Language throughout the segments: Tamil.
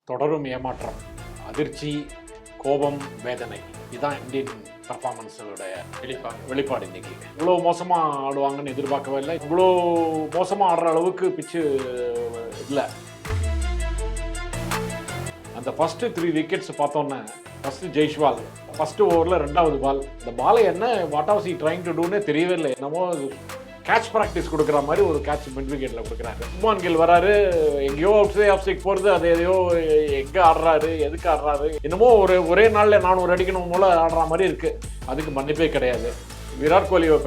தொடரும் ஏமாற்றம், அதிர்ச்சி, கோபம், வேதனை. இதுதான் இந்தியன் பர்ஃபார்மன்ஸோடைய வெளிப்பாடு இன்னைக்கு. இவ்வளோ மோசமாக ஆடுவாங்கன்னு எதிர்பார்க்கவே இல்லை. இவ்வளோ மோசமாக ஆடுற அளவுக்கு பிச்சு இல்லை. அந்த ஃபஸ்ட்டு 3 விக்கெட்ஸ் பார்த்தோன்னே ஃபஸ்ட்டு ஜெய்ஷ்வால் ஃபஸ்ட்டு ஓவரில் 2வது பால். இந்த பாலை என்ன what was he trying to டூன்னே தெரியவே இல்லை. என்னமோ கேட்ச் ப்ராக்டிஸ் கொடுக்குற மாதிரி ஒரு கேட்ச் மிட் விக்கெட்டில் கொடுக்குறாரு. சுப்மான் கில் வராரு, எங்கேயோ அவுட் ஆஃப் ஸ்டிக் போகிறது, அது எதையோ எங்கே ஆடுறாரு, எதுக்கு ஆடுறாரு, என்னமோ ஒரே நாளில் 400 அடிக்கணும் போல ஆடுற மாதிரி இருக்குது. அதுக்கு மன்னிப்பே கிடையாது. விராட் கோலியை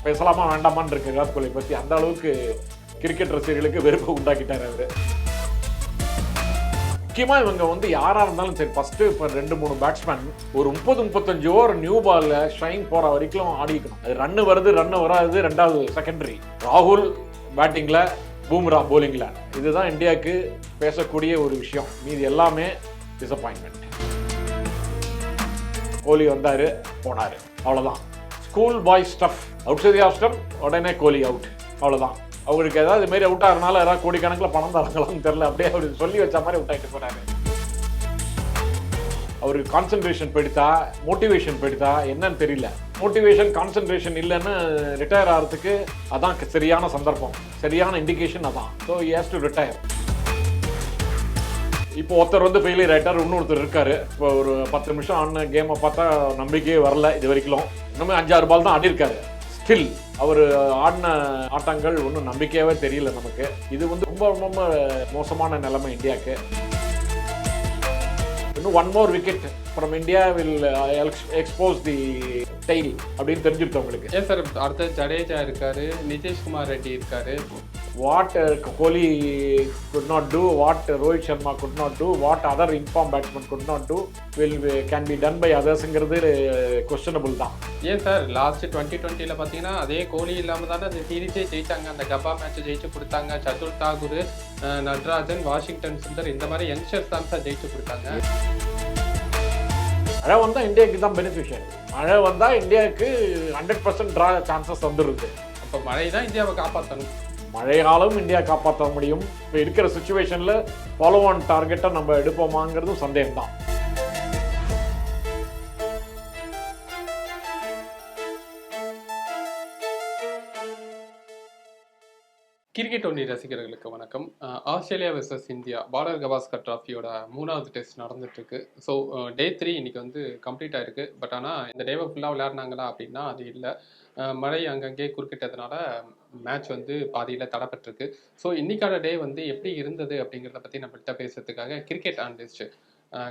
பேசலாமா வேண்டாமான்னு இருக்கு. விராட் கோலியை பற்றி அந்த அளவுக்கு கிரிக்கெட் ரசிகர்களுக்கு வெறுப்பை உண்டாக்கிட்டார் அவர். முக்கியமாக இவங்க யாராக இருந்தாலும் சரி, ஃபஸ்ட்டு இப்போ 2-3 பேட்ஸ்மேன் ஒரு 30-35 ஓவர் நியூ பாலில் ஸ்ட்ரைங் போகிற வரைக்கும் ஆடிக்கணும். அது ரன்னு வருது ரன்னு வராது ரெண்டாவது செகண்டரி. ராகுல் பேட்டிங்கில், பூம்ரா போலிங்கில், இதுதான் இந்தியாவுக்கு பேசக்கூடிய ஒரு விஷயம். மீது எல்லாமே டிசப்பாயின்மெண்ட். கோலி வந்தார் போனார், அவ்வளோதான். Schoolboy stuff. Out of stump, உடனே கோலி அவுட், அவ்வளோதான். அவருக்கு ஏதாவது இதுமாரி அவுட் ஆகிறனால ஏதாவது கோடிக்கணக்கில் பணம் தராங்களான்னு தெரில. அப்படியே அவர் சொல்லி வச்ச மாதிரி அவுட் ஆகிட்டு போனாரு. அவருக்கு கான்சன்ட்ரேஷன் போயிடுதா, மோட்டிவேஷன் போயிடுதா என்னன்னு தெரியல. மோட்டிவேஷன் கான்சன்ட்ரேஷன் இல்லைன்னு ரிட்டையர் ஆகிறதுக்கு அதான் சரியான சந்தர்ப்பம், சரியான இண்டிகேஷன் அதான். So he has to retire. இப்போ ஒருத்தர் ஃபெயிலியர் ஆகிட்டார், இன்னொருத்தர் இருக்காரு. இப்போ ஒரு 10 நிமிஷம் ஆன கேமை பார்த்தா நம்பிக்கையே வரல இது வரைக்கும். இன்னுமே 5-6 பால் தான் ஆடிருக்காரு. ஸ்டில் அவர் ஆடின ஆட்டங்கள் ஒன்றும் நம்பிக்கையாகவே தெரியல நமக்கு. இது ரொம்ப ரொம்ப மோசமான நிலைமை இந்தியாவுக்கு. இன்னும் 1 more wicket from India will expose the tail அப்படின்னு தெரிஞ்சுட்டு உங்களுக்கு. ஏன் சார் அடுத்த ஜடேஜா இருக்காரு, நிதிஷ்குமார் ரெட்டி இருக்காரு. What Kohli could not do, what Rohit Sharma could not do, what other informed batsmen could not do can be done by othersங்கிறது questionable தான். ஏன் சார் லாஸ்ட் 2020ல பார்த்தீங்கன்னா அதே கோலி இல்லாமல் தானே அந்த சீரீஸே ஜெயிச்சாங்க. அந்த கப்பா மேட்ச் ஜெயிச்சு கொடுத்தாங்க. சதுர் தாகூர், நட்ராஜன், வாஷிங்டன் சுந்தர், இந்த மாதிரி யங்ஸ்டர்ஸ் தான் சார் ஜெயிச்சு கொடுத்தாங்க. மழை வந்தால் இந்தியாவுக்கு தான் பெனிஃபிஷியல். மழை வந்தால் இந்தியாவுக்கு 100% ட்ரா சான்சஸ் வந்துருக்கு. அப்போ மழை தான் இந்தியாவை காப்பாற்றணும். மழையாலும் இந்தியா காப்பாற்ற முடியும். இப்போ இருக்கிற சுச்சுவேஷனில் ஃபாலோ ஆன் டார்கெட்டை நம்ம எடுப்போமாங்கிறதும் சந்தேகம் தான். கிரிக்கெட் ஒன்லி ரசிகர்களுக்கு வணக்கம். Australia versus India Border Gavaskar டிராஃபியோட 3வது டெஸ்ட் நடந்துட்டு இருக்கு. ஸோ டே 3 இன்னைக்கு கம்ப்ளீட் ஆயிருக்கு. பட் ஆனால் இந்த டேவை ஃபுல்லாக விளையாடினாங்களா அப்படின்னா அது இல்லை. மழை அங்கங்கே குறுக்கிட்டதுனால மேட்ச் பாதியில் தடப்பட்டிருக்கு. ஸோ இன்னைக்கான டே எப்படி இருந்தது அப்படிங்கிறத பற்றி நம்மள்கிட்ட பேசுறதுக்காக கிரிக்கெட் அனலிஸ்ட்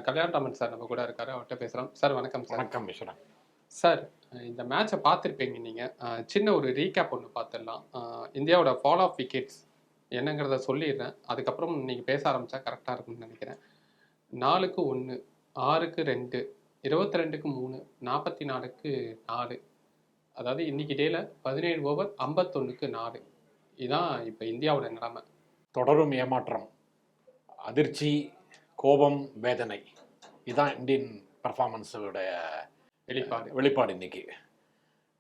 கல்யாண்ராமன் சார் நம்ம கூட இருக்காரு. அவர்கிட்ட பேசுகிறோம். சார் வணக்கம். சார் வணக்கம் மிஸ்ரா. சார் இந்த மேட்சை பார்த்துருப்பீங்க நீங்கள். சின்ன ஒரு ரீகேப் ஒன்று பார்த்துடலாம். இந்தியாவோட ஃபால் ஆஃப் விக்கெட்ஸ் என்னங்கிறத சொல்லிடுறேன். அதுக்கப்புறம் நீங்கள் பேச ஆரம்பித்தா கரெக்டாக இருக்கும்னு நினைக்கிறேன். 4க்கு 1, 6க்கு 2, 22க்கு 3, 44க்கு 4. அதாவது இன்னைக்கு டேல 17 ஓவர் 51க்கு 4. இதுதான் இப்போ இந்தியாவோட நிலைமை. தொடரும் ஏமாற்றம், அதிர்ச்சி, கோபம், வேதனை. இதுதான் இந்தியன் பர்ஃபார்மன்ஸோடைய வெளிப்பாடு இன்னைக்கு.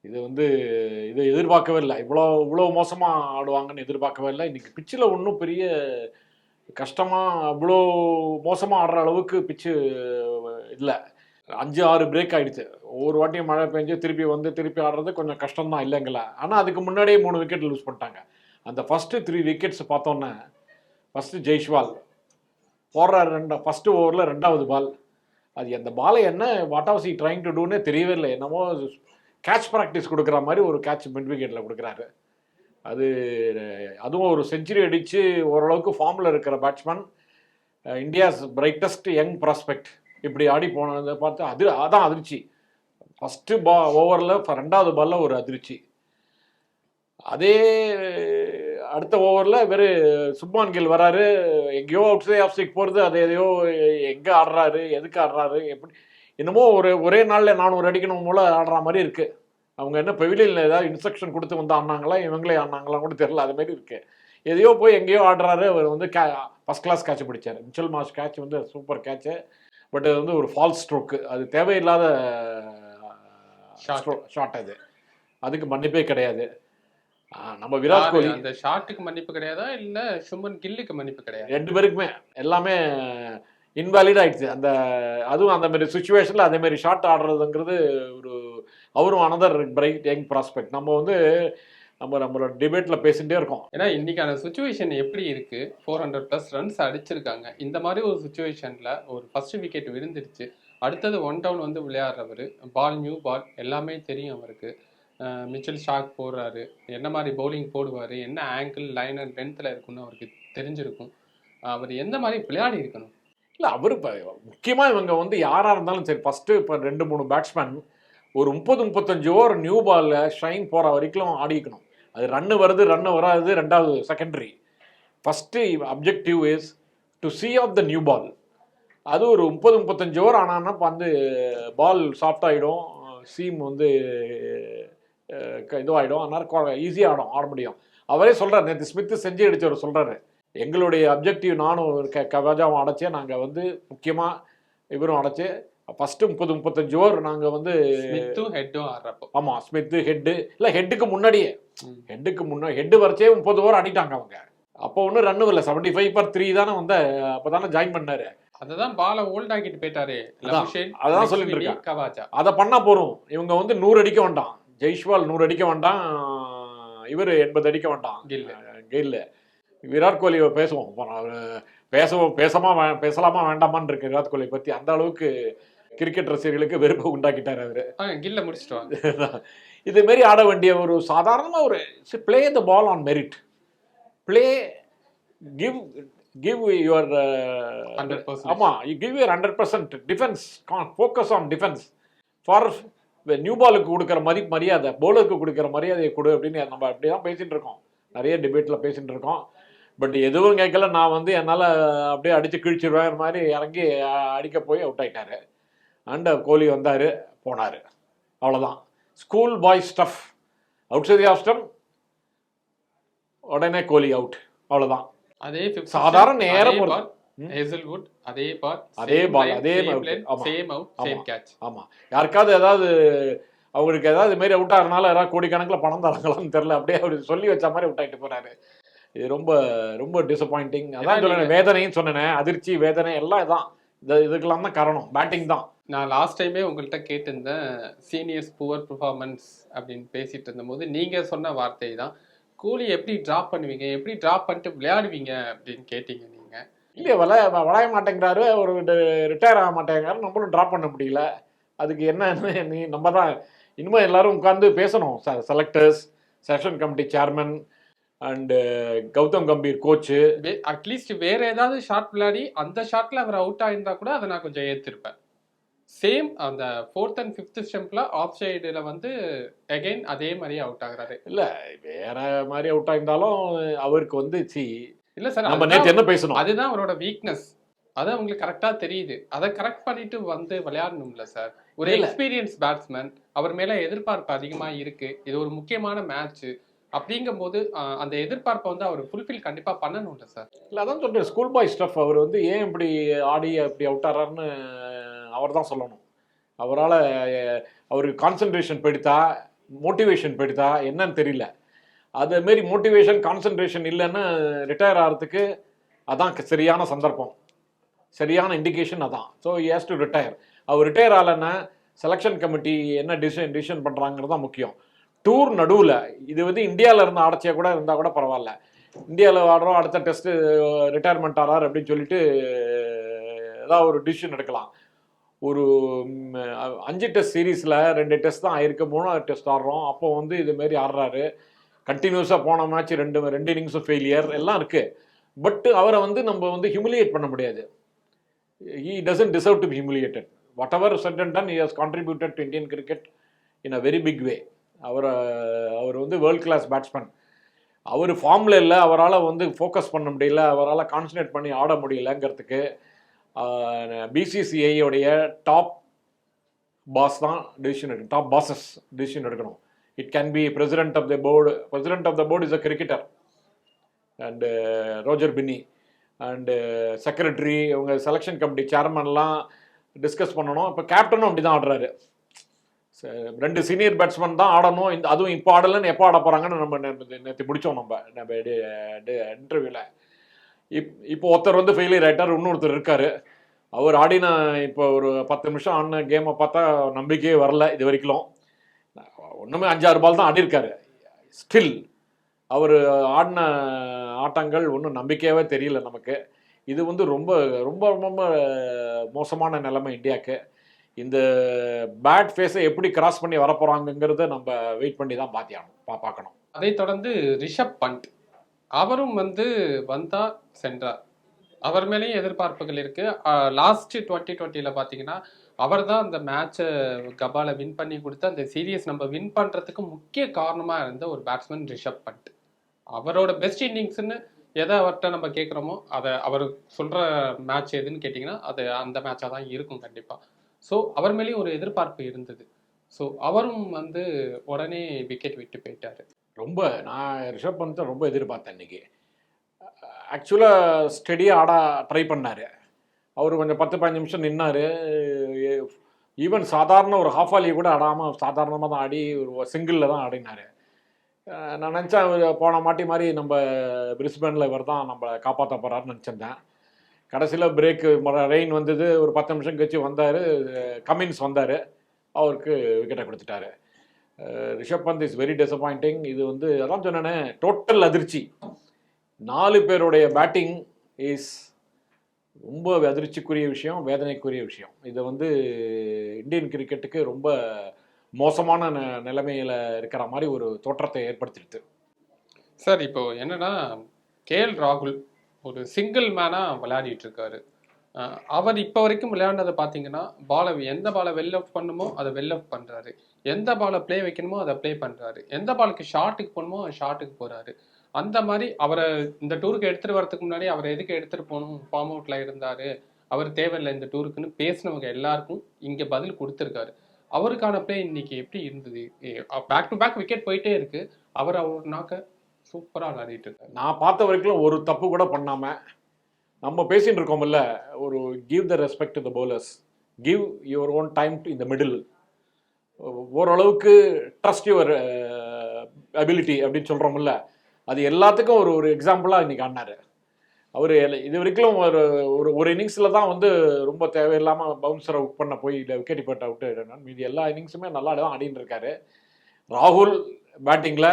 இது எதிர்பார்க்கவே இல்லை. இவ்வளோ மோசமாக ஆடுவாங்கன்னு எதிர்பார்க்கவே இல்லை. இன்னைக்கு பிச்சில் ஒன்றும் பெரிய கஷ்டமாக இவ்வளோ மோசமாக ஆடுற அளவுக்கு பிச்சு இல்லை. 5-6 பிரேக் ஆகிடுச்சு. ஒவ்வொரு வாட்டியும் மழை பெஞ்சு திருப்பி ஆடுறது கொஞ்சம் கஷ்டம்தான் இல்லைங்களா. ஆனால் அதுக்கு முன்னாடியே 3 விக்கெட் லூஸ் பண்ணிட்டாங்க. அந்த ஃபஸ்ட்டு 3 விக்கெட்ஸ் பார்த்தோன்னே ஃபஸ்ட்டு ஜெய்ஷ்வால் போடுறாரு. ஃபஸ்ட்டு ஓவரில் 2வது பால். அது அந்த பாலை என்ன what was he trying to டூன்னே தெரியவே இல்லை. என்னமோ கேட்ச் ப்ராக்டிஸ் கொடுக்குற மாதிரி ஒரு கேட்ச் மிட் விக்கெட்டில் கொடுக்குறாரு. அதுவும் ஒரு செஞ்சுரி அடித்து ஓரளவுக்கு ஃபார்மில் இருக்கிற batsman, India's brightest young prospect இப்படி ஆடி போனதை பார்த்து அதான் அதிர்ச்சி. ஃபஸ்ட்டு ஓவரில் 2வது பாலில் ஒரு அதிர்ச்சி. அதே அடுத்த ஓவரில் சுப்மான் கில் வராரு, எங்கேயோ அவுட் ஆஃப் ஸ்டிக் போகிறது, அது எதையோ எங்கே ஆடுறாரு, எதுக்கு ஆடுறாரு, எப்படி என்னமோ ஒரே நாளில் 400 அடிக்கணும் போல ஆடுற மாதிரி இருக்குது. அவங்க என்ன பெவிலியனில் ஏதாவது இன்ஸ்ட்ரக்ஷன் கொடுத்து ஆடினாங்களா, இவங்களே ஆடினாங்களா கூட தெரியல. அது மாதிரி இருக்குது. எதையோ போய் எங்கேயோ ஆடுறாரு. அவர் ஃபஸ்ட் கிளாஸ் கேட்ச் பிடிச்சார். Mitchell Marsh catch super catch. But அது ஒரு ஃபால்ஸ் ஸ்ட்ரோக்கு. அது தேவையில்லாத ஷாட். அதுக்கு மன்னிப்பே கிடையாது. நம்ம விராட் கோலி அந்த ஷாட்டுக்கு மன்னிப்பு கிடையாதா, இல்ல சுமன் கில்லுக்கு மன்னிப்பு கிடையாது? 2 பேருக்குமே எல்லாமே இன்வாலிட் ஆயிடுச்சு அந்த. அதுவும் அந்த மாதிரி சுச்சுவேஷனில் அதே மாதிரி ஷாட் ஆடுறதுங்கிறது ஒரு அவரும் அனதர் பிரைட் யங் ப்ராஸ்பெக்ட். நம்ம வந்து நம்மளோட டிபேட்டில் பேசிகிட்டே இருக்கோம். ஏன்னா இன்னைக்கான சுச்சுவேஷன் எப்படி இருக்கு, 400+ ரன்ஸ் அடிச்சிருக்காங்க. இந்த மாதிரி ஒரு சுச்சுவேஷன்ல ஒரு ஃபர்ஸ்ட் விக்கெட் விழுந்துருச்சு, அடுத்தது 1 டவுன் வந்து விளையாடுறவர், பால் நியூ பால் எல்லாமே தெரியும் அவருக்கு. மிச்சல் ஷாக் போடுறாரு, என்ன மாதிரி பவுலிங் போடுவார், என்ன ஆங்கிள் லைன் அண்ட் லென்த்தில் இருக்குன்னு அவருக்கு தெரிஞ்சிருக்கும். அவர் எந்த மாதிரி விளையாடி இருக்கணும். இல்லை அவர் இப்போ முக்கியமாக இவங்க வந்து யாராக இருந்தாலும் சரி, ஃபஸ்ட்டு இப்போ 2-3 பேட்ஸ்மேன் ஒரு 30-35 ஓவர் நியூ பாலில் ஷைன் போகிற வரைக்கும் ஆடிக்கணும். அது ரன்னு வருது ரன்னு வராது ரெண்டாவது secondary. First objective is to see off the new ball. அது ஒரு 30-35 ஓவர் ஆனான்னா இப்போ வந்து பால் சாஃப்ட் ஆகிடும், சீம் வந்து இதுவாகிடும், அதனால் ஈஸியாக ஆட முடியும். அவரே சொல்கிறார், நேற்று ஸ்மித்து செஞ்சு அடித்தவர் சொல்கிறாரு, எங்களுடைய அப்ஜெக்டிவ் நானும் கவாஜாவும் அடைச்சேன், நாங்கள் வந்து முக்கியமாக இவரும் அடைச்சு ஃபஸ்ட்டு 30-35 ஓவர் நாங்கள் வந்து ஸ்மித்தும் ஹெட்டும் ஆடுறப்போ. ஆமாம், ஸ்மித்து ஹெட்டு இல்லை ஹெட்டுக்கு முன்னாடியே ஹெட்டு வரைச்சே 30 ஓவர் ஆடிட்டாங்க அவங்க. அப்போ ஒன்றும் ரன்னு இல்லை, 75/3 தானே வந்து அப்போ தானே ஜாயின் பண்ணாரு. அதுதான் பாலை ஓல்ட் ஆக்கிட்டு போயிட்டாரு. அதான் சொல்லிட்டு இருக்கேன், கவாஜா அதை பண்ணா போறோம். இவங்க வந்து 100 அடிக்க வேண்டாம், ஜெய்ஷ்வால் 100 அடிக்க வேண்டாம், இவர் 80 அடிக்க வேண்டாம் கெயில். விராட் கோலி பேசுவோம், பேசலாமா வேண்டாமான்னு இருக்கு விராட் கோலி பத்தி. அந்த அளவுக்கு கிரிக்கெட் ரசிகர்களுக்கு வெறுப்பை உண்டாக்கிட்டாரு அவரு. கில்ல முடிச்சிட்டு இது மாரி ஆட வேண்டிய ஒரு சாதாரணமா ஒரு play the ball on merit, play give your 100%. ஆமா, you give your 100% defense, focus on defense. For new பாலுக்கு கொடுக்குற மரியாதை, பவுலருக்கு கொடுக்குற மரியாதையை கொடு அப்படின்னு நம்ம அப்படி தான் பேசிட்டு இருக்கோம், நிறைய டிபேட்டில் பேசிட்டு இருக்கோம். பட் எதுவும் கேட்கல, நான் வந்து என்னால் அப்படியே அடித்து கிழிச்சிடுவேன் மாதிரி இறங்கி அடிக்க போய் அவுட் ஆகிட்டாரு. அண்ட் கோலி வந்தார் போனார், அவ்வளோதான். Schoolboy stuff, outside off stump, உடனே கோலி அவுட், அவ்வளோதான். அதே சாதாரண நேரம் ஹேசல்வுட், அதே ball same out same catch. ஆமா, யாருக்காவது ஏதாவது அவங்களுக்கு ஏதாவது மாரி அவுட் ஆகிறனால யாராவது கோடிக்கணக்கில் பணம் தராங்களான்னு தெரியல, அப்படியே அவர் சொல்லி வச்ச மாதிரி அவுட் ஆகிட்டு போறாரு. இது ரொம்ப ரொம்ப டிசப்பாயிண்டிங். அதான் சொன்னேன், வேதனைன்னு சொன்னேன், அதிர்ச்சி வேதனை எல்லாம் இதான், இதுக்கெல்லாம் தான் காரணம் பேட்டிங் தான். நான் லாஸ்ட் டைமே உங்கள்கிட்ட கேட்டிருந்தேன், சீனியர்ஸ் புவர் பெர்ஃபார்மன்ஸ் அப்படின்னு பேசிட்டு இருந்தபோது நீங்க சொன்ன வார்த்தை தான், கோலி எப்படி ட்ராப் பண்ணுவீங்க, எப்படி ட்ராப் பண்ணிட்டு விளையாடுவீங்க அப்படின்னு கேட்டீங்க நீங்க. இல்லையா, விளையாட மாட்டேங்கிறாரு, ஒரு ரிட்டையர் ஆக மாட்டேங்கிறாரு, நம்மளும் ட்ராப் பண்ண முடியல. அதுக்கு என்ன, நம்ம தான் இனிமேல் எல்லாரும் உட்காந்து பேசணும், செலக்டர்ஸ், செஷன் committee chairman and Gautam Gambhir coach. At least வேற ஏதாவது ஷாட் விளையாடி அந்த ஷாட்ல அவர் அவுட் ஆயிருந்தா கூட அதை நான் கொஞ்சம் ஏற்றிருப்பேன். சேம் அந்த 4th and 5th ஸ்டெம்ப்ல ஆஃப் சைடுல வந்து அகைன் அதே மாதிரி அவுட் ஆகுறாரு. இல்ல வேற மாதிரி அவுட் ஆயிருந்தாலும் அவருக்கு வந்து இல்ல சார், நம்ம நேத்து என்ன பேசணும், அதுதான் அவரோட வீக்னஸ், அது உங்களுக்கு கரெக்டா தெரியுது. அதை கரெக்ட் பண்ணிட்டு வந்து விளையாடணும்ல சார். ஒரு எக்ஸ்பீரியன்ஸ் பேட்ஸ்மேன், அவர் மேல எதிர்பார்ப்பு அதிகமா இருக்கு, இது ஒரு முக்கியமான மேட்ச் அப்படிங்கும் போது அந்த எதிர்பார்ப்பை வந்து அவர் ஃபுல்ஃபில் கண்டிப்பா பண்ணணும்ல சார். இல்லை அதான் சொல்றேன், ஸ்கூல் பாய் ஸ்டஃப். அவர் வந்து ஏன் இப்படி ஆடி அப்படி அவுட் ஆறாருன்னு அவர் தான் சொல்லணும். அவரால் அவருக்கு கான்சன்ட்ரேஷன் போயிடுதா, மோட்டிவேஷன் போயிடுதா என்னன்னு தெரியல. அதுமாரி மோட்டிவேஷன் கான்சன்ட்ரேஷன் இல்லைன்னு ரிட்டையர் ஆகிறதுக்கு அதான் சரியான சந்தர்ப்பம், சரியான இண்டிகேஷன் அதான். So he has to retire. அவர் ரிட்டையர் ஆகலைன்னா செலெக்ஷன் கமிட்டி என்ன டிசிஷன் பண்ணுறாங்கிறது தான் முக்கியம். டூர் நடுவில் இது வந்து இந்தியாவில் இருந்து ஆடச்சியா கூட இருந்தால் கூட பரவாயில்ல, இந்தியாவில் ஆடுறோம், அடுத்த டெஸ்ட்டு ரிட்டையர்மெண்ட் ஆறார் அப்படின்னு சொல்லிட்டு ஏதாவது ஒரு டிசிஷன் எடுக்கலாம். ஒரு 5 டெஸ்ட் சீரீஸில் 2 டெஸ்ட் தான் ஆயிருக்கு, 3வது டெஸ்ட் ஆடுறோம். அப்போ வந்து இதுமாரி ஆடுறாரு, கண்டினியூஸாக போன மேட்ச் 2 இன்னிங்ஸும் ஃபெயிலியர் எல்லாம் இருக்குது. பட் அவரை வந்து நம்ம வந்து ஹியூமிலியேட் பண்ண முடியாது. he doesn't deserve to be humiliated. Whatever said and done, he has contributed to Indian cricket in a very big way. அவர் வந்து வேர்ல்ட் கிளாஸ் பேட்ஸ்மேன். அவர் ஃபார்மில் இல்லை, அவரால் வந்து ஃபோக்கஸ் பண்ண முடியல, அவரால் கான்சன்ட்ரேட் பண்ணி ஆட முடியலங்கிறதுக்கு பிசிசிஐயோடைய டாப் பாஸ் தான் டிசிஷன் எடுக்கணும், டாப் பாஸஸ் டிசிஷன் எடுக்கணும். It can be president of the board. President of the board is a cricketer and Roger Binny and secretary, இவங்க செலெக்ஷன் கமிட்டி சேர்மன்லாம் டிஸ்கஸ் பண்ணணும். இப்போ கேப்டனும் அப்படி தான் ஆடுறாரு. 2 சீனியர் பேட்ஸ்மேன் தான் ஆடணும். அதுவும் இப்போ ஆடலைன்னு எப்போ ஆட போகிறாங்கன்னு நம்ம நேற்று முடித்தோம் நம்ம இன்டர்வியூவில். இப்போ ஒருத்தர் வந்து ஃபெயிலியர் ஆகிட்டார், இன்னொருத்தர் இருக்கார். அவர் ஆடின இப்போ ஒரு 10 நிமிஷம் ஆடின கேமை பார்த்தா நம்பிக்கையே வரல இது வரைக்கும். ஒன்றுமே 5-6 பால் தான் ஆடிருக்காரு. ஸ்டில் அவர் ஆடின ஆட்டங்கள் ஒன்றும் நம்பிக்கையாகவே தெரியல நமக்கு. இது வந்து ரொம்ப ரொம்ப ரொம்ப மோசமான நிலைமை இந்தியாவுக்கு. இந்த பேட் ஃபேஸை எப்படி கிராஸ் பண்ணி வரப்போகிறாங்கங்கிறத நம்ம வெயிட் பண்ணி தான் பார்க்கணும். அதைத் தொடர்ந்து ரிஷப் பண்ட் அவரும் வந்து வந்தா சென்றார். அவர் மேலேயும் எதிர்பார்ப்புகள் இருக்கு. லாஸ்ட் 2020ல பார்த்தீங்கன்னா அவர் தான் அந்த மேட்சை கபால வின் பண்ணி கொடுத்து அந்த சீரியஸ் நம்ம வின் பண்றதுக்கு முக்கிய காரணமா இருந்த ஒரு பேட்ஸ்மேன் ரிஷப் பண்ட். அவரோட பெஸ்ட் இன்னிங்ஸ்ன்னு எதை அவர்கிட்ட நம்ம கேட்குறோமோ அதை அவர் சொல்ற மேட்ச் எதுன்னு கேட்டிங்கன்னா அது அந்த மேட்சாக தான் இருக்கும் கண்டிப்பா. ஸோ அவர் மேலேயும் ஒரு எதிர்பார்ப்பு இருந்தது. ஸோ அவரும் வந்து உடனே விக்கெட் விட்டு போயிட்டாரு. ரொம்ப நான் ரிஷப் பந்தை ரொம்ப எதிர்பார்த்தேன் இன்னைக்கு. ஆக்சுவலாக ஸ்டெடியாக ஆட ட்ரை பண்ணார். அவர் கொஞ்சம் 10-15 நிமிஷம் நின்னார். ஈவன் சாதாரண ஒரு ஹாஃப் ஆலி கூட ஆடாமல் சாதாரணமாக தான் ஆடி ஒரு சிங்கிளில் தான் ஆடினார். நான் நினச்சேன் அவர் போன மாட்டி மாதிரி நம்ம பிரிஸ்பேனில் இவர் தான் நம்ம காப்பாற்ற போகிறாருன்னு நினச்சிருந்தேன். கடைசியில் பிரேக்கு ரெயின் வந்தது. ஒரு 10 நிமிஷம் கழிச்சு வந்தார், கமின்ஸ் வந்தார், அவருக்கு விக்கெட்டை கொடுத்துட்டாரு. Rishabh Pant is very disappointing. இது வந்து அதான் சொன்னேனே, டோட்டல் அதிர்ச்சி. 4 பேருடைய பேட்டிங் இஸ் ரொம்ப அதிர்ச்சிக்குரிய விஷயம், வேதனைக்குரிய விஷயம். இதை வந்து இந்தியன் கிரிக்கெட்டுக்கு ரொம்ப மோசமான நிலைமையில் இருக்கிற மாதிரி ஒரு தோற்றத்தை ஏற்படுத்திடுது. சார் இப்போ என்னன்னா கேஎல் ராகுல் ஒரு சிங்கிள் மேனா விளையாடிட்டு இருக்காரு. அவர் இப்போ வரைக்கும் விளையாண்டதை பார்த்தீங்கன்னா பாலை எந்த பாலை வெல் அவுட் பண்ணுமோ அதை வெல் அவுட் பண்ணுறாரு, எந்த பாலை ப்ளே வைக்கணுமோ அதை ப்ளே பண்ணுறாரு, எந்த பாலுக்கு ஷார்ட்டுக்கு போகணுமோ ஷார்ட்டுக்கு போகிறாரு. அந்த மாதிரி அவரை இந்த டூருக்கு எடுத்துகிட்டு வரதுக்கு முன்னாடி அவரை எதுக்கு எடுத்துகிட்டு போகணும், ஃபார்ம் அவுட்டில் இருந்தார், அவர் தேவையில்லை இந்த டூருக்குன்னு பேசினவங்க எல்லாருக்கும் இங்கே பதில் கொடுத்துருக்காரு. அவருக்கான ப்ளே இன்னைக்கு எப்படி இருந்தது? பேக் டு பேக் விக்கெட் போயிட்டே இருக்கு, அவர் நாக்க சூப்பராக விளையாடிட்டு இருக்காரு. நான் பார்த்த வரைக்கும் ஒரு தப்பு கூட பண்ணாமல் நம்ம பேசிகிட்டு இருக்கோம்ல, ஒரு give the respect to the bowlers, give your own time to இந்த மிடில், ஓரளவுக்கு ட்ரஸ்ட் யுவர் அபிலிட்டி அப்படின்னு சொல்கிறோம்ல, அது எல்லாத்துக்கும் ஒரு ஒரு எக்ஸாம்பிளாக இன்றைக்கி ஆடினார். அவர் இது வரைக்கும் ஒரு ஒரு ஒரு இன்னிங்ஸில் தான் வந்து ரொம்ப தேவையில்லாமல் பவுன்சரை அவுட் பண்ண போய் இல்லை விக்கெட் போட்டு அவுட். மீதி எல்லா இன்னிங்ஸுமே நல்லா தான் ஆடின்னு இருக்காரு. ராகுல் பேட்டிங்கில்,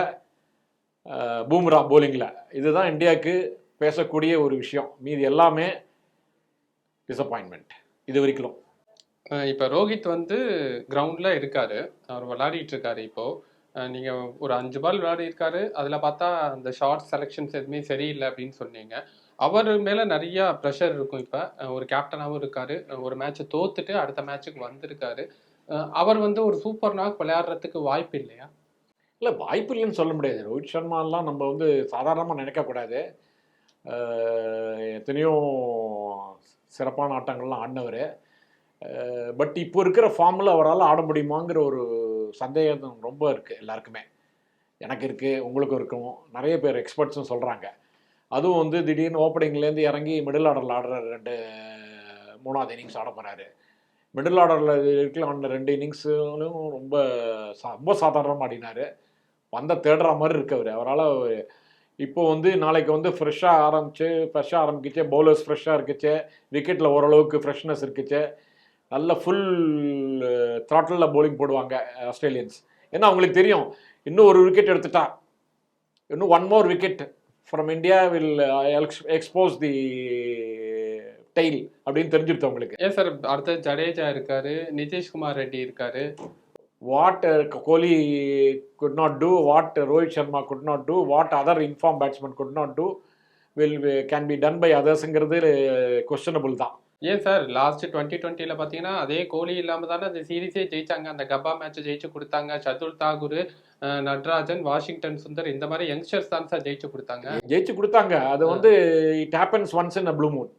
பூம்ரா போலிங்கில், இதுதான் இந்தியாவுக்கு பேசக்கூடிய ஒரு விஷயம். மீதி எல்லாமே டிசப்பாயின்மெண்ட் இது வரைக்கும். இப்போ ரோஹித் வந்து கிரவுண்டில் இருக்காரு, அவர் விளையாடிட்டு இருக்காரு. இப்போது நீங்கள் ஒரு 5 பால் விளையாடி இருக்காரு, அதில் பார்த்தா அந்த ஷார்ட் செலெக்ஷன்ஸ் எதுவுமே சரியில்லை அப்படின்னு சொன்னீங்க. அவர் மேலே நிறையா ப்ரெஷர் இருக்கும். இப்போ ஒரு கேப்டனாகவும் இருக்காரு, ஒரு மேட்சை தோத்துட்டு அடுத்த மேட்சுக்கு வந்திருக்காரு. அவர் வந்து ஒரு சூப்பர் நாக் விளையாடுறதுக்கு வாய்ப்பு இல்லையா? இல்லை, வாய்ப்பு இல்லைன்னு சொல்ல முடியாது. ரோஹித் சர்மாலாம் நம்ம வந்து சாதாரணமாக நினைக்கக்கூடாது. எத்தனையோ சிறப்பான ஆட்டங்கள்லாம் ஆடினவர். பட் இப்போ இருக்கிற ஃபார்மில் அவரால் ஆட முடியுமாங்கிற ஒரு சந்தேகம் ரொம்ப இருக்குது எல்லாருக்குமே. எனக்கு இருக்குது, உங்களுக்கும் இருக்கும், நிறைய பேர் எக்ஸ்பர்ட்ஸும் சொல்கிறாங்க. அதுவும் வந்து திடீர்னு ஓப்பனிங்லேருந்து இறங்கி மிடில் ஆர்டரில் ஆடுற 3வது இன்னிங்ஸ் ஆட போகிறாரு. மிடில் ஆர்டரில் இருக்கலாம் ஆடின 2 இன்னிங்ஸும் ரொம்ப ரொம்ப சாதாரணமாக ஆடினார். வந்த தேடுற மாதிரி இருக்கவர். அவரால் இப்போ வந்து நாளைக்கு வந்து ஃப்ரெஷ்ஷாக ஆரம்பிக்கிச்சே, பவுலர்ஸ் ஃப்ரெஷ்ஷாக இருக்குச்சே, விக்கெட்டில் ஓரளவுக்கு ஃப்ரெஷ்னஸ் இருக்குச்சே, நல்ல ஃபுல் த்ராட்டிலில் பவுலிங் போடுவாங்க ஆஸ்திரேலியன்ஸ். ஏன்னா அவங்களுக்கு தெரியும், இன்னும் ஒரு விக்கெட் எடுத்துட்டா, இன்னும் 1 more wicket from India will expose the tail அப்படின்னு தெரிஞ்சிருத்து அவங்களுக்கு. ஏன் சார் அடுத்த ஜடேஜா இருக்காரு, நிதிஷ்குமார் ரெட்டி இருக்காரு. What Kohli could not do, what Rohit Sharma could not do, what other informed batsmen could not do can be done by othersங்கிறது questionable தான். ஏன் சார் லாஸ்ட் 2020ல பார்த்தீங்கன்னா அதே கோலி இல்லாமல் தானே அந்த சீரீஸே ஜெயிச்சாங்க, அந்த கப்பா மேட்சை ஜெயிச்சு கொடுத்தாங்க. சதுல் தாகூர், நட்ராஜன், வாஷிங்டன் சுந்தர், இந்த மாதிரி யங்ஸ்டர்ஸ் தான் சார் ஜெயிச்சு கொடுத்தாங்க. அது வந்து it happens once in a blue Moon.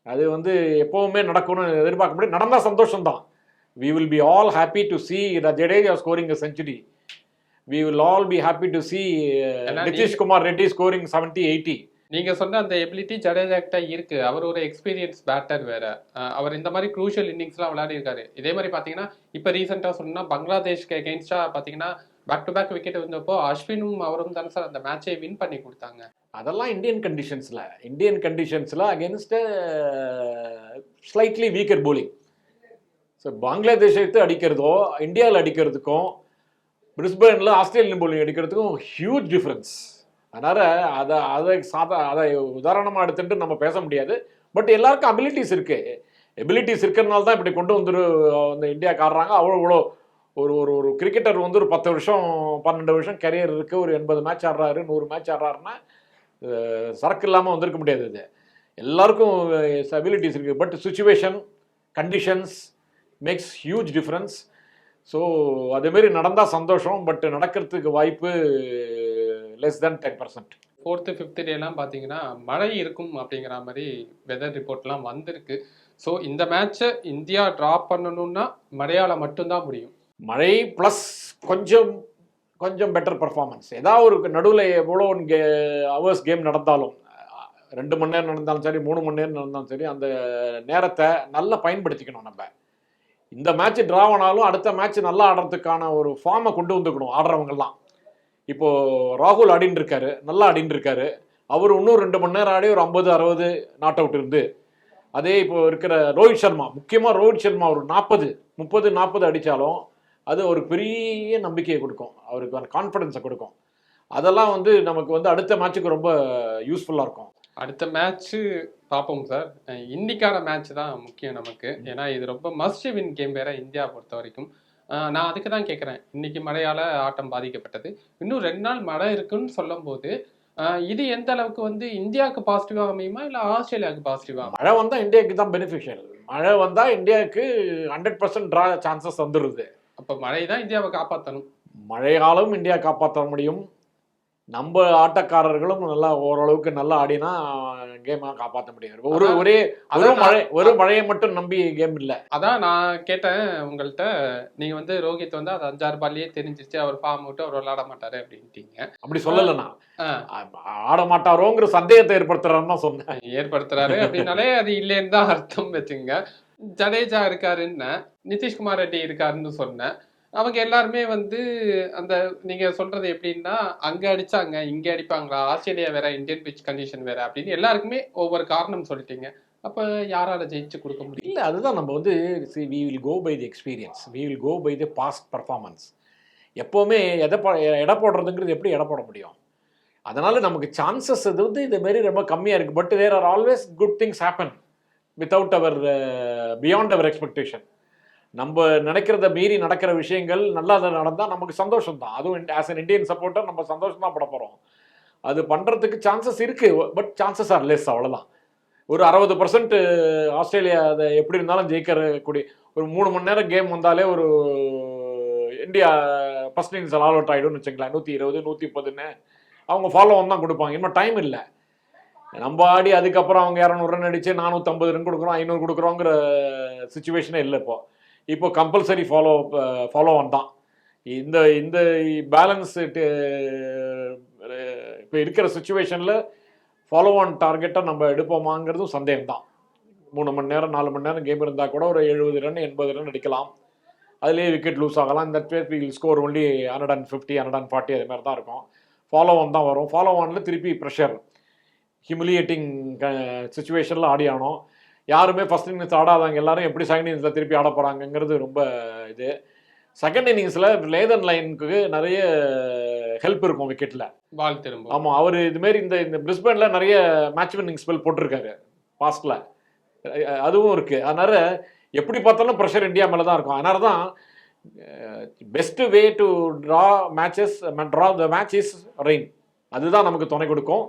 அது வந்து எப்பவுமே நடக்கணும்னு எதிர்பார்க்க முடியாது. நடந்தால் சந்தோஷம்தான். We will be all happy to see Jadeja scoring a century. We will all be happy to see Nitish Kumar Reddy scoring 70-80. நீங்க சொன்ன அந்த எபிலிட்டி ஜடேஜா கிட்ட இருக்கு. அவர் ஒரு எக்ஸ்பீரியன்ஸ் பேட்டர் வேற. அவர் இந்த மாதிரி க்ரூஷியல் இன்னிங்ஸ்லாம் விளையாடி இருக்காரு. இதே மாதிரி பாத்தீங்கன்னா இப்ப ரீசெண்டா சொன்னா பங்களாதேஷ்க்கு அகெயின்ஸ்டா பாத்தீங்கன்னா பேக் டு பேக் விக்கெட் வந்தப்போ அஸ்வினும் அவரும் தானே சார் அந்த மேட்சை வின் பண்ணி கொடுத்தாங்க. அதெல்லாம் இந்தியன் கண்டிஷன்ஸில் against slightly weaker bowling. So பங்களாதேஷை எடுத்து அடிக்கிறதோ இந்தியாவில் அடிக்கிறதுக்கும் பிரிஸ்பேனில் ஆஸ்திரேலியன் bowling அடிக்கிறதுக்கும் ஹியூஜ் டிஃப்ரென்ஸ். அதனால் அதை உதாரணமாக எடுத்துட்டு நம்ம பேச முடியாது. பட் எல்லாருக்கும் அபிலிட்டிஸ் இருக்கிறதுனால தான் இப்படி கொண்டு வந்துரு அந்த இந்தியாவுக்கு ஆடுறாங்க. அவ்வளோ ஒரு ஒரு ஒரு கிரிக்கெட்டர் வந்து ஒரு 10 வருஷம் 12 வருஷம் கரியர் இருக்குது, ஒரு 80 மேட்ச் ஆடுறாரு, 100 மேட்ச் ஆடுறாருன்னா சரக்கு இல்லாமல் வந்திருக்க முடியாது. இது எல்லாருக்கும் அபிலிட்டிஸ் இருக்குது. But situation conditions makes huge difference. So அதேமாரி நடந்தால் சந்தோஷம், பட் நடக்கிறதுக்கு வாய்ப்பு லெஸ் தேன் 10%. 4th 5th டேலாம் பார்த்தீங்கன்னா மழை இருக்கும் அப்படிங்கிற மாதிரி வெதர் ரிப்போர்ட்லாம் வந்திருக்கு. ஸோ இந்த மேட்சை இந்தியா ட்ரா பண்ணணும்னா மழையால் மட்டும்தான் முடியும். மழை ப்ளஸ் கொஞ்சம் பெட்டர் பர்ஃபார்மன்ஸ். ஏதாவது ஒரு நடுவில் எவ்வளோ ஹவர்ஸ் கேம் நடந்தாலும் 2 மணி நேரம் நடந்தாலும் சரி, 3 மணி நேரம் நடந்தாலும் சரி, அந்த நேரத்தை நல்லா பயன்படுத்திக்கணும். நம்ம இந்த மேட்ச் ட்ரா ஆனாலும் அடுத்த மேட்ச் நல்லா ஆடுறதுக்கான ஒரு ஃபார்மை கொண்டு வந்துக்கணும் ஆடுறவங்கெல்லாம். இப்போது ராகுல் நல்லா ஆடின்னு இருக்காரு. அவர் இன்னும் 2 மணி நேரம் ஆடி ஒரு 50-60 நாட் அவுட் இருந்து, அதே இப்போ இருக்கிற ரோஹித் சர்மா, முக்கியமாக ரோஹித் சர்மா ஒரு 30-40 அடித்தாலும் அது ஒரு பெரிய நம்பிக்கையை கொடுக்கும், அவருக்கு கான்ஃபிடென்ஸை கொடுக்கும். அதெல்லாம் வந்து நமக்கு வந்து அடுத்த மேட்சுக்கு ரொம்ப யூஸ்ஃபுல்லாக இருக்கும். அடுத்த மேட்ச்சு பார்ப்போம் சார். இன்னைக்கான மேட்ச் தான் முக்கியம் நமக்கு. ஏன்னா இது ரொம்ப மஸ்ட் வின் கேம் வேற இந்தியா பொறுத்த வரைக்கும். நான் அதுக்கு தான் கேட்குறேன். இன்னைக்கு மழையால் ஆட்டம் பாதிக்கப்பட்டது, இன்னும் 2 நாள் மழை இருக்குன்னு சொல்லும்போது இது எந்த அளவுக்கு வந்து இந்தியாவுக்கு பாசிட்டிவாக அமையுமா இல்லை ஆஸ்திரேலியாவுக்கு பாசிட்டிவாக? மழை வந்தால் இந்தியாவுக்கு தான் பெனிஃபிஷியல். மழை வந்தால் இந்தியாவுக்கு 100% ட்ரா சான்சஸ் வந்துடுது. அப்போ மழை தான் இந்தியாவை காப்பாற்றணும். மழையாலும் இந்தியா காப்பாற்ற முடியும். நம்ம ஆட்டக்காரர்களும் நல்லா ஓரளவுக்கு நல்லா ஆடினா கேமை காப்பாற்ற முடியும். ஒரு மழையை மட்டும் நம்பி கேம் இல்லை. அதான் நான் கேட்டேன் உங்கள்கிட்ட. நீங்க வந்து ரோஹித் வந்து அது 5-6 பால்லையே தெரிஞ்சிச்சு அவர் ஃபார்ம் விட்டு அவர் விளையாட மாட்டாரு அப்படின்ட்டீங்க. அப்படி சொல்லலைண்ணா, ஆட மாட்டாரோங்கிற சந்தேகத்தை ஏற்படுத்துறாருன்னு தான் சொன்னேன். ஏற்படுத்துறாரு அப்படின்னாலே அது இல்லைன்னு தான் அர்த்தம் வச்சுங்க. ஜடேஜா இருக்காருன்னு, நிதிஷ்குமார் ரெட்டி இருக்காருன்னு சொன்னேன். அவங்க எல்லாருமே வந்து அந்த நீங்க சொல்றது எப்படின்னா அங்க அடிச்சாங்க இங்க அடிப்பாங்களா, ஆஸ்திரேலியா வேற, இந்தியன் பிச் கண்டிஷன் வேற அப்படின்னு எல்லாருக்குமே ஒவ்வொரு காரணம் சொல்லிட்டீங்க. அப்ப யாரால ஜெயிச்சு கொடுக்க முடியும்? இல்லை, அதுதான் நம்ம வந்து we will go by the experience, we will go by the past performance. எப்போவுமே எடை போடுறதுங்கிறது எப்படி எடை போட முடியும்? அதனால நமக்கு சான்சஸ் இது வந்து இந்த மாதிரி ரொம்ப கம்மியாக இருக்குது. But there are always good things happen without our beyond our expectation. நம்ம நினைக்கிறத மீறி நடக்கிற விஷயங்கள் நல்லா நடந்தால் நமக்கு சந்தோஷம் தான். அதுவும் ஆஸ் அன் இண்டியன் சப்போர்ட்டர் நம்ம சந்தோஷம் தான் பட போகிறோம். அது பண்ணுறதுக்கு சான்சஸ் இருக்குது, பட் சான்சஸ் ஆர் லெஸ், அவ்வளோதான். ஒரு 60% ஆஸ்திரேலியா அதை எப்படி இருந்தாலும் ஜெயிக்கக்கூடிய ஒரு 3 மணி நேரம் கேம் வந்தாலே ஒரு India first innings all out ஆகிடும்னு வச்சுக்கலாம். 120 130ன்னு அவங்க ஃபாலோ தான் கொடுப்பாங்க. இன்னும் டைம் இல்லை. நம்ம ஆடி அதுக்கப்புறம் அவங்க 200 ரன் அடிச்சு 450 ரன் கொடுக்குறோம், 500 கொடுக்குறோங்கிற சுச்சுவேஷனே இல்லை. இப்போ கம்பல்சரி ஃபாலோ ஆன் தான். இந்த பேலன்ஸ் இப்போ இருக்கிற சுச்சுவேஷனில் ஃபாலோ ஆன் டார்கெட்டை நம்ம எடுப்போமாங்கிறதும் சந்தேகம் தான். 3 மணி நேரம் 4 மணி நேரம் கேம் இருந்தால் கூட ஒரு 70 ரன் 80 ரன் அடிக்கலாம். அதுலேயே விக்கெட் லூஸ் ஆகலாம். இந்த வில் ஸ்கோர் ஒன்லி 150 140 அது மாதிரி தான் இருக்கும். ஃபாலோ ஆன் தான் வரும். ஃபாலோ ஆனில் திருப்பி ப்ரெஷர், ஹியூமிலியேட்டிங் சுச்சுவேஷனில் ஆடி ஆனோம். யாருமே ஃபஸ்ட் இன்னிங்ஸ் ஆடாதாங்க, எல்லாரும் எப்படி செகண்ட் இன்னிங்ஸில் திருப்பி ஆட போகிறாங்கங்கிறது ரொம்ப இது. செகண்ட் இன்னிங்ஸில் லேதன் லைனுக்கு நிறைய ஹெல்ப் இருக்கும் விக்கெட்டில், பால் திரும்ப. ஆமாம், அவர் இதுமாரி இந்த பிரிஸ்பேனில் நிறைய மேட்ச் வின்னிங் ஸ்பெல் போட்டிருக்காரு பாஸ்டில், அதுவும் இருக்குது. அதனால் எப்படி பார்த்தாலும் ப்ரெஷர் இந்தியா மேலே தான் இருக்கும். அதனால தான் best way to draw the match is rain. அதுதான் நமக்கு துணை கொடுக்கும்.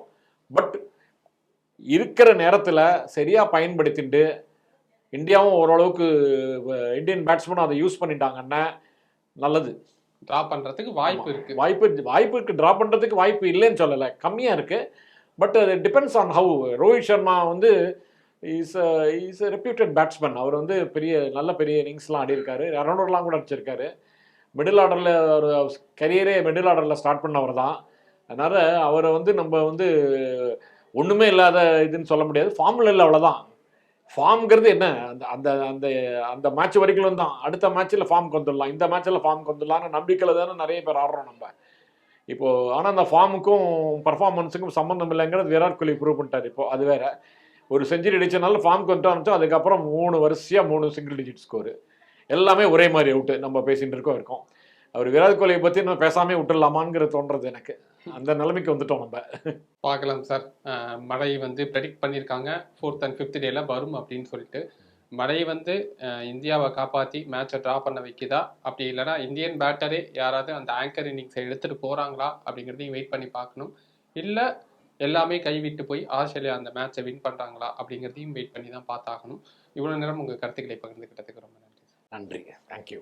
பட் இருக்கிற நேரத்தில் சரியாக பயன்படுத்திட்டு இந்தியாவும் ஓரளவுக்கு இந்தியன் பேட்ஸ்மேனும் அதை யூஸ் பண்ணிட்டாங்கன்னா நல்லது. ட்ரா பண்ணுறதுக்கு வாய்ப்பு இருக்குது. வாய்ப்பு இருக்குது. ட்ரா பண்ணுறதுக்கு வாய்ப்பு இல்லைன்னு சொல்லலை, கம்மியாக இருக்குது. பட் அது depends on how. Rohit Sharma வந்து இஸ் எ ரெப்யூட்டட் பேட்ஸ்மேன். அவர் வந்து நல்ல பெரிய இன்னிங்ஸ்லாம் ஆடி இருக்காரு, 200லாம் கூட அடிச்சிருக்காரு. மிடில் ஆர்டரில் ஒரு கரியரே மிடில் ஆர்டரில் ஸ்டார்ட் பண்ணவர் தான். அதனால் அவரை வந்து நம்ம வந்து ஒன்றுமே இல்லாத இதுன்னு சொல்ல முடியாது. ஃபார்முலா இல்லை, அவ்வளோதான். ஃபார்ம்ங்கிறது என்ன, அந்த அந்த அந்த அந்த மேட்ச் வரைக்கும் தான். அடுத்த மேட்ச்சில் ஃபார்முக்கு வந்துடலாம், இந்த மேட்ச்சில் ஃபார்முக்கு வந்துடலாம்னு நம்பிக்கையில் தானே நிறைய பேர் ஆடுறோம் நம்ம. இப்போ ஆனால் அந்த ஃபார்முக்கும் பர்ஃபார்மன்ஸுக்கும் சம்மந்தம் இல்லைங்கிறது விராட் கோலி ப்ரூவ் பண்ணிட்டார். இப்போ அது வேற. ஒரு செஞ்சுரி அடிச்சனால ஃபார்முக்கு வந்துட்டு அதுக்கப்புறம் 3 வரிசையாக 3 சிங்கிள் டிஜிட் ஸ்கோரு, எல்லாமே ஒரே மாதிரி அவுட்டு. நம்ம பேசிகிட்டு இருக்கோம். அவர் விராட் கோலியை பற்றி நம்ம பேசாமே விட்டுடலாமாங்கிறது தோன்றது எனக்கு. அந்த நிலைமைக்கு வந்துட்டோம் நம்ம. பார்க்கலாம் சார். மழை வந்து ப்ரெடிக்ட் பண்ணியிருக்காங்க 4th and 5th டேல வரும் அப்படின்னு சொல்லிட்டு. மழை வந்து இந்தியாவை காப்பாற்றி மேட்சை ட்ரா பண்ண வைக்குதா, அப்படி இல்லைனா இந்தியன் பேட்டரே யாராவது அந்த ஆங்கர் இன்னிங்ஸை எடுத்துகிட்டு போகிறாங்களா அப்படிங்கிறதையும் வெயிட் பண்ணி பார்க்கணும். இல்லை எல்லாமே கைவிட்டு போய் ஆஸ்திரேலியா அந்த மேட்சை வின் பண்ணுறாங்களா அப்படிங்கிறதையும் வெயிட் பண்ணி தான் பார்த்தாகணும். இவ்வளோ நேரம் உங்கள் கருத்துக்களை பகிர்ந்துக்கிட்டதுக்கு ரொம்ப நன்றி. நன்றி, தேங்க்யூ.